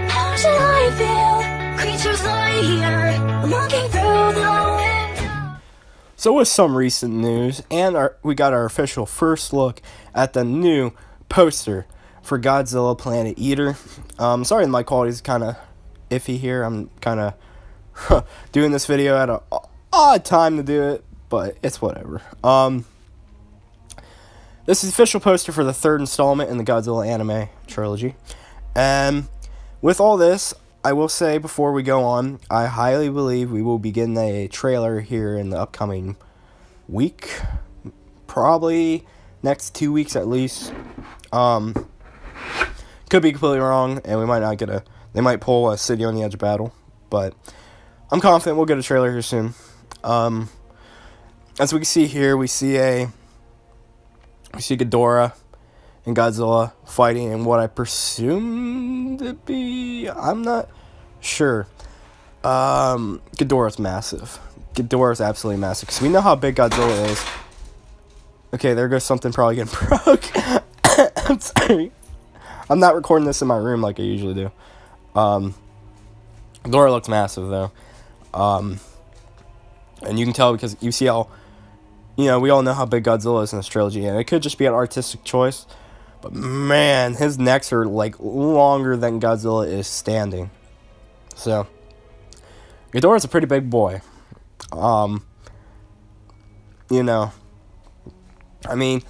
How should I feel? Creatures lie here, looking through the window. So with some recent news, and we got our official first look at the new poster for Godzilla Planet Eater. Sorry the mic quality is kind of iffy here. I'm kind of doing this video at an odd time to do it, but it's whatever. This is the official poster for the third installment in the Godzilla anime trilogy. And with all this, I will say before we go on, I highly believe we will be getting a trailer here in the upcoming week. Probably next 2 weeks at least. Could be completely wrong, and we might not get they might pull a City on the Edge of Battle. But I'm confident we'll get a trailer here soon. As we can see here, we see Ghidorah and Godzilla fighting in what I presume to be, I'm not sure. Ghidorah's massive. Ghidorah's absolutely massive. Because we know how big Godzilla is. Okay, there goes something probably getting broke. I'm sorry. I'm not recording this in my room like I usually do. Ghidorah looks massive, though. And you can tell because you see how, we all know how big Godzilla is in this trilogy. And it could just be an artistic choice. But man, his necks are like longer than Godzilla is standing. So, Ghidorah's a pretty big boy. I mean,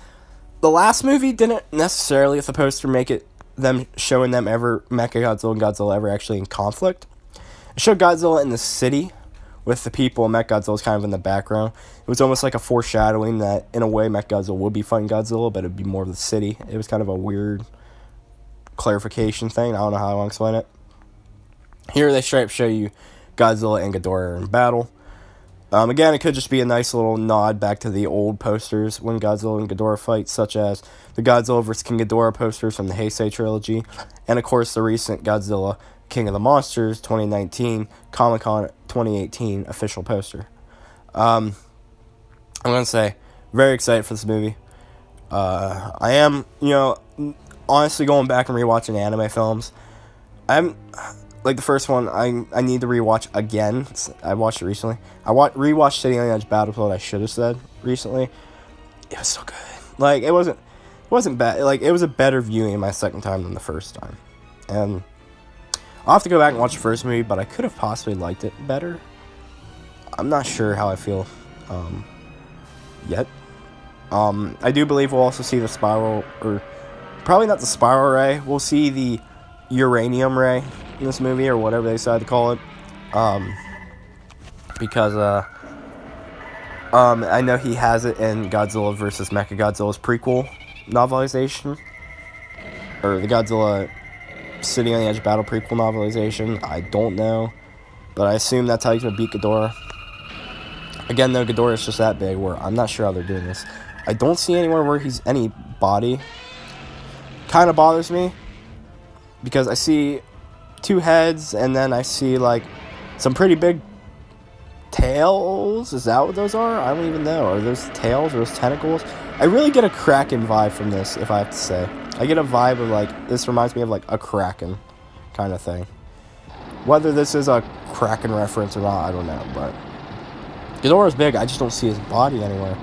the last movie didn't necessarily, with the poster, make it them showing them ever Mechagodzilla and Godzilla ever actually in conflict. It showed Godzilla in the city with the people, and Mechagodzilla's kind of in the background. It was almost like a foreshadowing that, in a way, Mechagodzilla would be fighting Godzilla, but it'd be more of the city. It was kind of a weird clarification thing. I don't know how I want to explain it. Here, they straight up show you Godzilla and Ghidorah in battle. Again, it could just be a nice little nod back to the old posters when Godzilla and Ghidorah fight, such as the Godzilla vs. King Ghidorah posters from the Heisei trilogy, and of course the recent Godzilla King of the Monsters 2019 Comic-Con 2018 official poster. I'm going to say, very excited for this movie. I am, honestly going back and rewatching anime films. I'm, like the first one, I need to rewatch again. I watched it recently. I rewatched City on the Edge Battle, I should have said recently. It was so good. Like, it wasn't bad. Like, it was a better viewing my second time than the first time. And I'll have to go back and watch the first movie, but I could have possibly liked it better. I'm not sure how I feel yet. I do believe we'll also see the spiral, or probably not the spiral ray. We'll see the uranium ray in this movie, or whatever they decide to call it. Because I know he has it in Godzilla vs. Mechagodzilla's prequel novelization, or the Godzilla City on the Edge of Battle prequel novelization. I don't know, but I assume that's how he's gonna beat Ghidorah. Again, though, Ghidorah is just that big where I'm not sure how they're doing this. I don't see anywhere where he's any body. Kind of bothers me because I see two heads and then I see like some pretty big tails. Is that what those are? I don't even know. Are those tails or those tentacles? I really get a Kraken vibe from this, if I have to say. I get a vibe of like, this reminds me of like a Kraken kind of thing. Whether this is a Kraken reference or not, I don't know, but Ghidorah's big, I just don't see his body anywhere.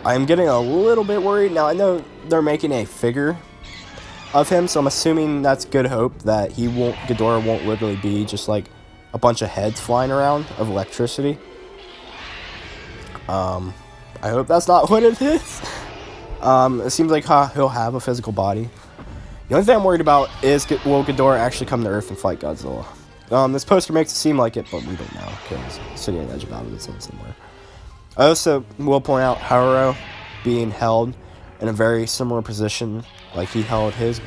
I am getting a little bit worried. Now, I know they're making a figure of him, so I'm assuming that's good hope that Ghidorah won't literally be just like a bunch of heads flying around of electricity. I hope that's not what it is. It seems like he'll have a physical body. The only thing I'm worried about is, will Ghidorah actually come to Earth and fight Godzilla? This poster makes it seem like it, but we don't know, because City on the Edge of Battle is in somewhere. I also will point out Haruo being held in a very similar position, like he held his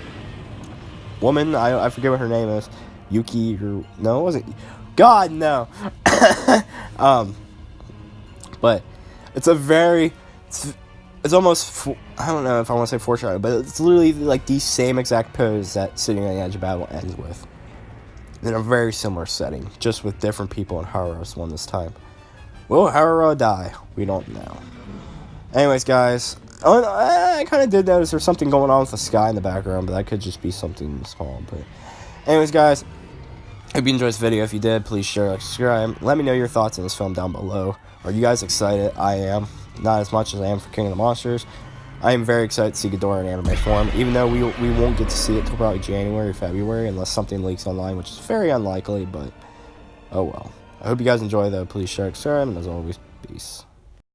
woman. I forget what her name is. Yuki, or no, it wasn't. God, no. But it's a very, it's almost, I don't know if I want to say foreshadowing, but it's literally like the same exact pose that Sitting on the Edge of Battle ends with. In a very similar setting, just with different people, and Haruo's won this time. Will Haruo die? We don't know. Anyways, guys, Oh, and I kind of did notice there's something going on with the sky in the background, but that could just be something small. But anyways, guys, hope you enjoyed this video. If you did, please share, like, subscribe. Let me know your thoughts on this film down below. Are you guys excited? I am. Not as much as I am for King of the Monsters. I am very excited to see Ghidorah in anime form, even though we won't get to see it till probably January or February, unless something leaks online, which is very unlikely, but oh well. I hope you guys enjoy, though. Please share, subscribe, and as always, peace.